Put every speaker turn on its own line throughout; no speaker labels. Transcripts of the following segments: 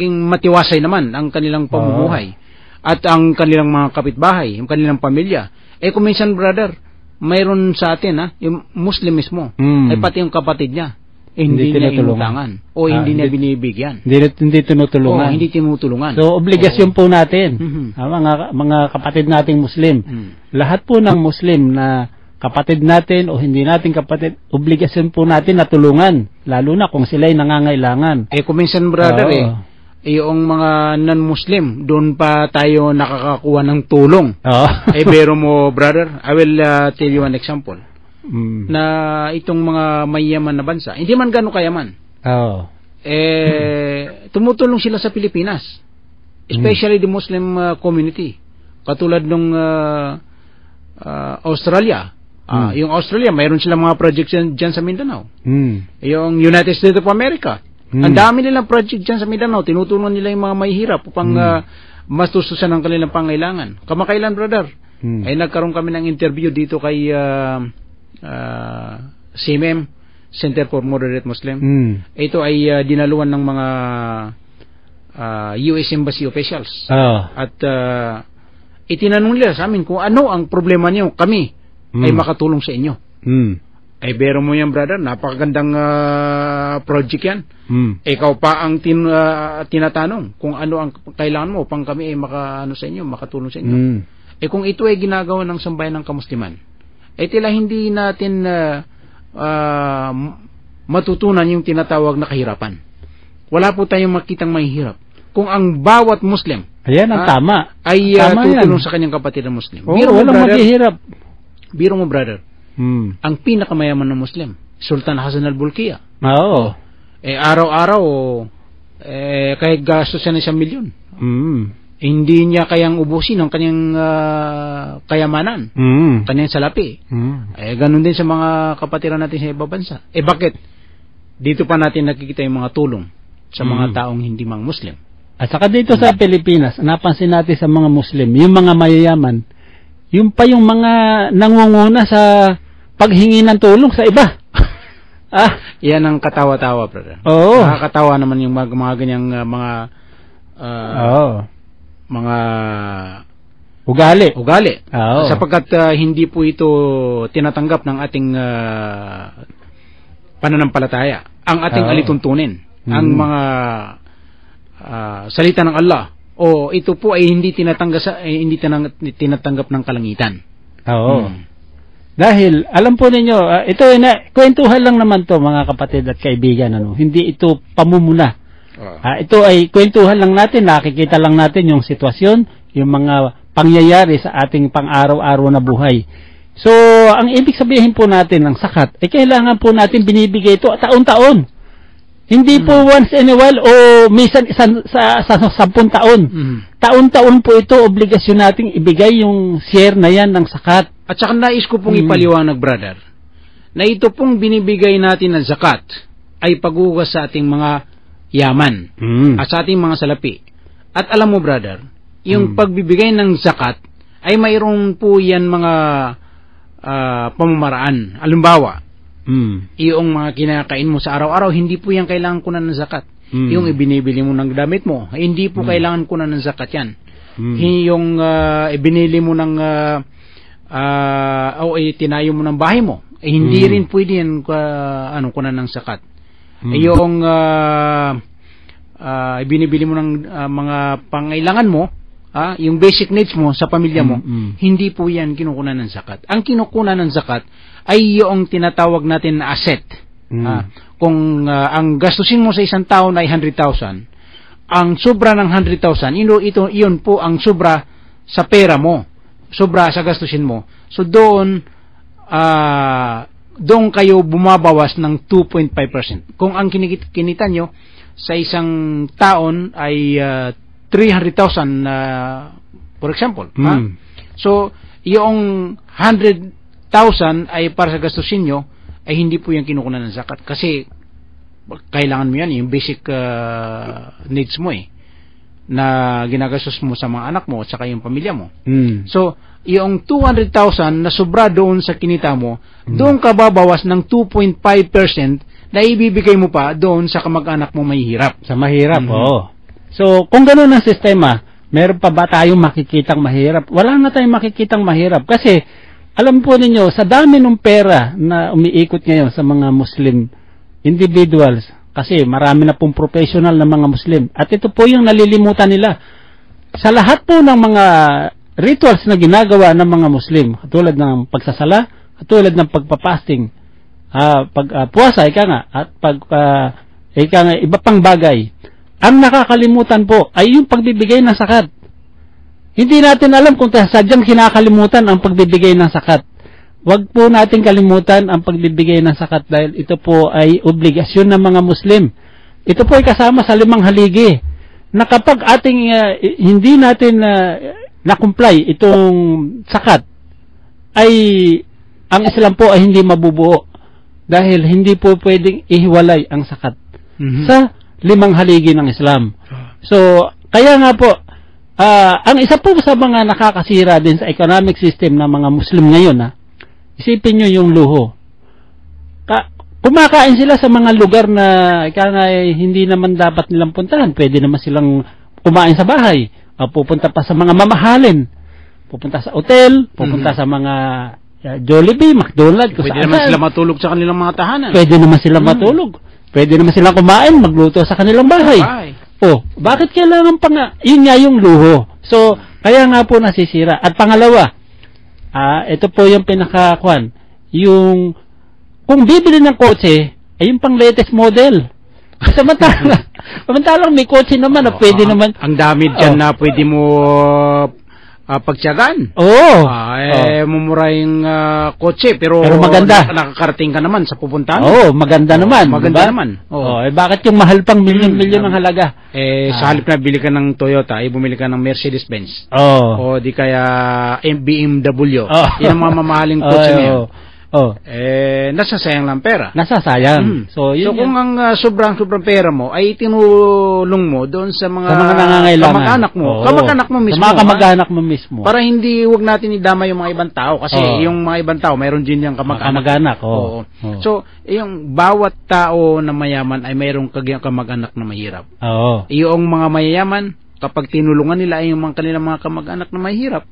matiwasay naman ang kanilang pamumuhay at ang kanilang mga kapitbahay, ang kanilang pamilya. Kung minsan, brother, mayroon sa atin, yung Muslim mismo, ay pati yung kapatid niya, hindi niya inutangan o hindi niya binibigyan. Hindi tinutulungan. Hindi tinutulungan.
So, obligasyon po natin, mga kapatid nating Muslim. Lahat po ng Muslim na kapatid natin o hindi natin kapatid, obligasyon po natin na tulungan, lalo na kung sila'y nangangailangan.
Kung minsan, brother, yung mga non-Muslim, doon pa tayo nakakakuha ng tulong. Pero mo, brother, I will tell you an example. Na itong mga mayaman na bansa, hindi man gano'ng kayaman. Tumutulong sila sa Pilipinas. Especially the Muslim community. Katulad ng Australia. Yung Australia, mayroon silang mga projects dyan sa Mindanao. Yung United States of America, ang dami nilang project dyan sa Mindanao. Tinutulungan nila yung mga mahihirap upang mastustusan ang kanilang pangailangan. Kamakailan, brother, ay nagkaroon kami ng interview dito kay CMM, Center for Moderate Muslim. Ito ay dinaluan ng mga US Embassy officials. At itinanong nila sa amin kung ano ang problema niyo, kami ay makatulong sa inyo. Bero mo yan, brother, napakagandang project yan. Ikaw pa ang tinatanong kung ano ang kailangan mo upang kami ay sa inyo, makatulong sa inyo. Kung ito ay ginagawa ng sambayan ng kamusliman, tila hindi natin matutunan yung tinatawag na kahirapan. Wala po tayong makitang mahihirap. Kung ang bawat Muslim
tama.
Ay tutulong sa kanyang kapatid na Muslim.
Walang maghihirap.
Biro mo, brother, ang pinakamayaman ng Muslim, Sultan Hassan al-Bolkiah. Araw-araw, kahit gastos siya ng 1 milyon. Hindi niya kayang ubusin ang kanyang kayamanan, kanyang salapi. Ganun din sa mga kapatiran natin sa ibang bansa. Bakit? Dito pa natin nakikita yung mga tulong sa mga taong hindi mga Muslim.
At saka dito sa Pilipinas, napansin natin sa mga Muslim, yung mga mayayaman, yung pa yung mga nangunguna sa paghingi ng tulong sa iba.
Yan ang katawa-tawa, brother. Nakakatawa naman yung mga ganyang mga ugali. Sapagkat hindi po ito tinatanggap ng ating pananampalataya. Ang ating alituntunin, ang mga salita ng Allah, ito po ay hindi tinatanggap ng kalangitan. Dahil alam po ninyo, ito kwentuhan lang naman to, mga kapatid at kaibigan, hindi ito pamumuna. Ito ay kwentuhan lang natin, nakikita lang natin yung sitwasyon, yung mga pangyayari sa ating pang-araw-araw na buhay. So, ang ibig sabihin po natin ng zakat, kailangan po natin binibigay ito taon-taon. Hindi po once in a while o minsan sa 10 taon. Taon-taon po ito, obligasyon nating ibigay yung share na yan ng zakat. At saka nais ko pong ipaliwanag, brother, na ito pong binibigay natin ng zakat ay paghugas sa ating mga yaman at sa ating mga salapi. At alam mo, brother, yung pagbibigay ng zakat ay mayroon po yan mga pamamaraan. Halimbawa, yung mga kinakain mo sa araw-araw, hindi po yan kailangan kunan ng zakat. Yung ibinibili mo ng damit mo, hindi po kailangan kunan ng zakat yan. Yung ibinili mo ng tinayo mo ng bahay mo, hindi rin pwede yan kunan ng zakat. Yung ibinibili mo ng mga pangailangan mo, yung basic needs mo sa pamilya mo, hindi po yan kinukunan ng zakat. Ang kinukunan ng zakat ay yung tinatawag natin na asset. Kung ang gastusin mo sa isang taon ay 100,000, ang sobra ng 100,000, yun po ang sobra sa pera mo, sobra sa gastusin mo. So doon kayo bumabawas ng 2.5%. Kung ang kinita nyo sa isang taon ay 300,000 for example. So yung 100,000 ay para sa gastusin nyo, ay hindi po yung kinukunan ng zakat. Kasi kailangan mo yan, yung basic needs mo na ginagastos mo sa mga anak mo at saka yung pamilya mo. So yung 200,000 na sobra doon sa kinita mo, doon ka babawas ng 2.5% na ibibigay mo pa doon sa kamag-anak mo mahihirap.
Sa mahirap, So, kung gano'n ang sistema, meron pa ba tayong makikitang mahirap? Wala na tayong makikitang mahirap. Kasi, alam po ninyo, sa dami ng pera na umiikot ngayon sa mga Muslim individuals, kasi marami na pong professional na mga Muslim. At ito po yung nalilimutan nila. Sa lahat po ng mga rituals na ginagawa ng mga Muslim, katulad ng pagsasala, katulad ng pagpapasting, pagpuasa, ika nga, at iba pang bagay, ang nakakalimutan po ay yung pagbibigay ng zakat. Hindi natin alam kung sadyang kinakalimutan ang pagbibigay ng zakat. Huwag po natin kalimutan ang pagbibigay ng zakat dahil ito po ay obligasyon ng mga Muslim. Ito po ay kasama sa 5 haligi na kapag ating hindi natin na-comply itong zakat, ay ang Islam po ay hindi mabubuo dahil hindi po pwedeng ihiwalay ang zakat sa 5 haligi ng Islam. So, kaya nga po, ang isa po sa mga nakakasira din sa economic system ng mga Muslim ngayon, isipin nyo yung luho. Kumakain sila sa mga lugar na hindi naman dapat nilang puntahan. Pwede naman silang kumain sa bahay. Pupunta pa sa mga mamahalin. Pupunta sa hotel, pupunta sa mga Jollibee, McDonald's.
Pwede naman sila matulog sa kanilang mga tahanan.
Pwede naman sila matulog. Pwede naman silang kumain, magluto sa kanilang bahay. Bakit kailangan pa nga? Yun nga yung luho. So, kaya nga po nasisira. At pangalawa, ito po yung pinakakuan. Kung bibili ng kotse, ay yung pang latest model. Samantalang may kotse naman na pwede naman.
Ang dami dyan na pwede mo pagtiyagaan. Mumura yung kotse pero
maganda.
Nakakarating ka naman sa pupuntahan.
Maganda naman.
Maganda naman.
Bakit yung mahal pang milyon ng halaga?
Sa halip na bili ka ng Toyota, bumili ka ng Mercedes-Benz. O di kaya BMW. Yan ang mga mamahaling kotse ngayon. Nasasayang lang pera.
Nasasayang.
So kung ang sobrang pera mo ay tinulong mo doon sa mga
nangangailangan,
kamag-anak mo mismo.
Sa mga kamag-anak mo mismo.
Para hindi wag natin idama yung mga ibang tao kasi yung mga ibang tao mayroon din yung kamag-anak. So yung bawat tao na mayaman ay mayroong kamag-anak na mahirap. Yung mga mayayaman kapag tinulungan nila ay yung kanilang mga kamag-anak na mahirap.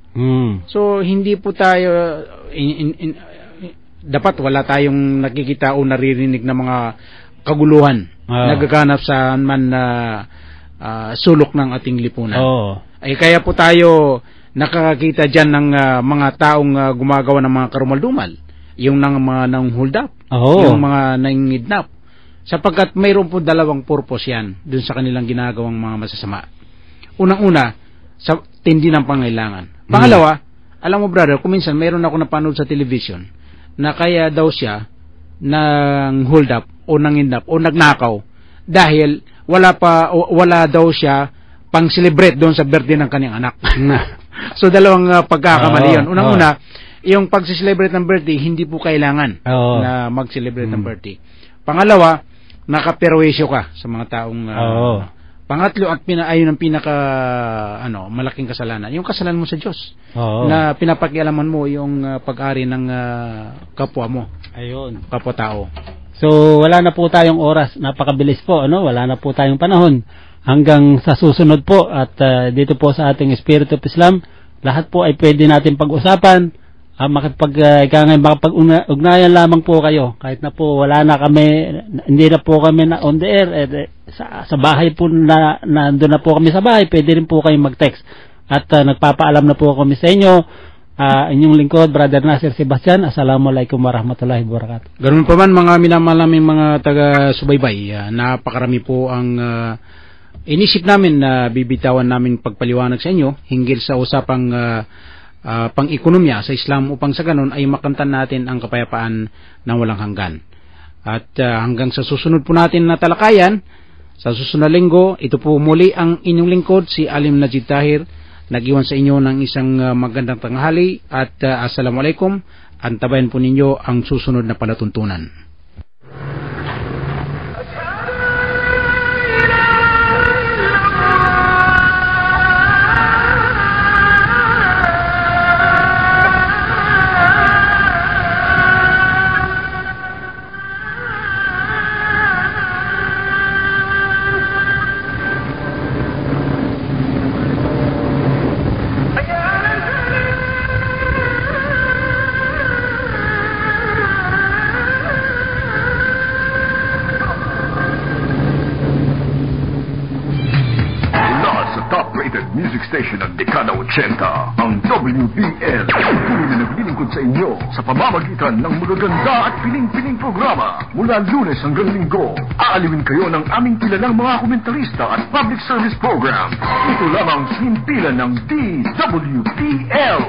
So hindi po tayo dapat wala tayong nakikita o naririnig na mga kaguluhan nagaganap sa sulok ng ating lipunan. Kaya po tayo nakakakita dyan ng mga taong gumagawa ng mga karumal-dumal, yung mga hold up, yung mga nangidnap, sapagkat mayroon po 2 purpose yan dun sa kanilang ginagawang mga masasama. Unang-una, sa tindi ng pangailangan. Pangalawa, alam mo brother, kung minsan mayroon ako napanood sa television na kaya daw siya ng hold up o nangindap o nagnakaw dahil wala daw siya pang celebrate doon sa birthday ng kanyang anak. So 2 pagkakamali yun. Unang-una, yung pag-celebrate ng birthday hindi po kailangan na mag-celebrate ng birthday. Pangalawa, nakaperwisyo ka sa mga taong pangatlo at ayun ang pinaka malaking kasalanan, yung kasalanan mo sa Diyos. Na pinapakialaman mo yung pag-ari ng kapwa mo. Kapwa tao.
So wala na po tayong oras, napakabilis po, wala na po tayong panahon. Hanggang sa susunod po at dito po sa ating Spirit of Islam, lahat po ay pwede natin pag-usapan. Makapag-ugnayan lamang po kayo kahit na po wala na kami, hindi na po kami na on the air, sa bahay po nandun na po kami sa bahay, pwede rin po kayong mag-text at nagpapaalam na po kami sa inyo. Inyong lingkod, Brother Nasir Sebastian. Assalamualaikum warahmatullahi wabarakatuh.
Ganun pa man mga minamalaming mga taga-subaybay, napakarami po ang inisip namin na bibitawan namin pagpaliwanag sa inyo hinggil sa usapang pang-ekonomiya sa Islam upang sa ganun ay makamtan natin ang kapayapaan ng walang hanggan. At hanggang sa susunod po natin na talakayan, sa susunod na linggo, ito po muli ang inyong lingkod, si Alim Najib Tahir, nag-iwan sa inyo ng isang magandang tanghali at assalamualaikum. Antabayan po ninyo ang susunod na palatuntunan.
music station ng dekada 80, ang WBL. Tuloy na naglilingkod sa inyo sa pamamagitan ng magaganda at piling-piling programa. Mula Lunes hanggang Linggo, aaliwin kayo ng aming kilalang mga komentarista at public service program. Ito lamang sa himpilan ng DWBL.